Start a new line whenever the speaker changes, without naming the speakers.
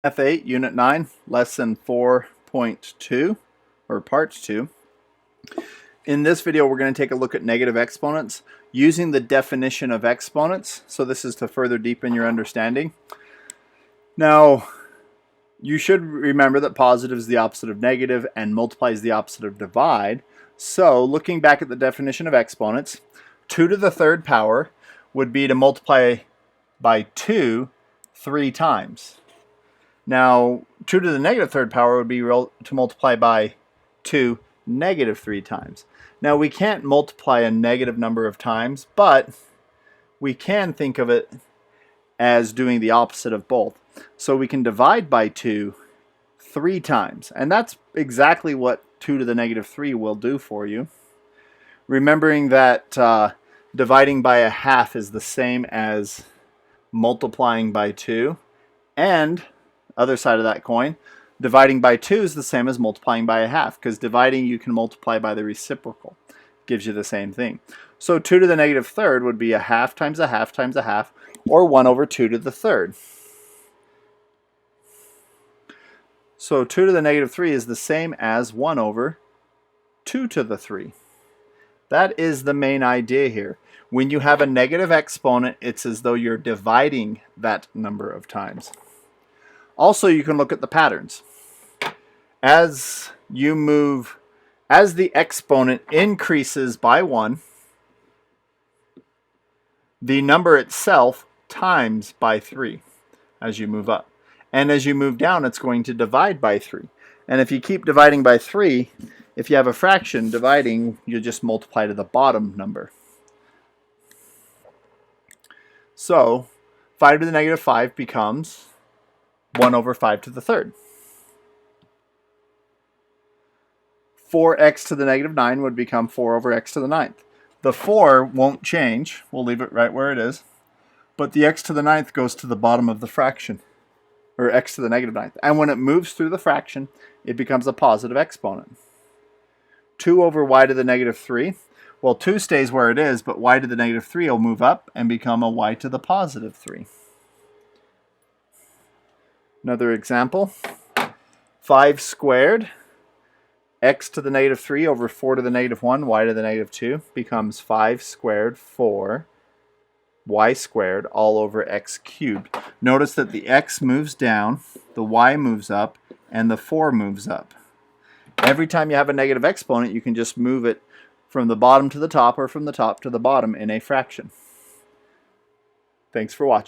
F8 Unit 9 Lesson 4.2 or Part 2. In this video we're going to take a look at negative exponents using the definition of exponents. So this is to further deepen your understanding. Now you should remember that positive is the opposite of negative and multiply is the opposite of divide. So looking back at the definition of exponents, 2 to the third power would be to multiply by 2 3 times. Now 2 to the negative third power would be to multiply by 2 negative 3 times. Now we can't multiply a negative number of times, but we can think of it as doing the opposite of both. So we can divide by 2 3 times, and that's exactly what 2 to the negative 3 will do for you. Remembering that dividing by a half is the same as multiplying by 2, and other side of that coin, dividing by 2 is the same as multiplying by a half, because dividing you can multiply by the reciprocal. Gives you the same thing. So 2 to the negative third would be a half times a half times a half, or 1 over 2 to the third. So 2 to the negative 3 is the same as 1 over 2 to the 3. That is the main idea here. When you have a negative exponent, it's as though you're dividing that number of times. Also, you can look at the patterns. As the exponent increases by 1, the number itself times by 3 as you move up. And as you move down, it's going to divide by 3. And if you keep dividing by 3, if you have a fraction dividing, you just multiply to the bottom number. So 5 to the negative 5 becomes 1 over 5 to the third. 4x to the negative 9 would become 4 over x to the ninth. The 4 won't change. We'll leave it right where it is. But the x to the ninth goes to the bottom of the fraction, or x to the negative ninth. And when it moves through the fraction, it becomes a positive exponent. 2 over y to the negative 3. Well, 2 stays where it is, but y to the negative 3 will move up and become a y to the positive 3. Another example, 5 squared, x to the negative 3 over 4 to the negative 1, y to the negative 2 becomes 5 squared 4 y squared all over x cubed. Notice that the x moves down, the y moves up, and the 4 moves up. Every time you have a negative exponent, you can just move it from the bottom to the top or from the top to the bottom in a fraction. Thanks for watching.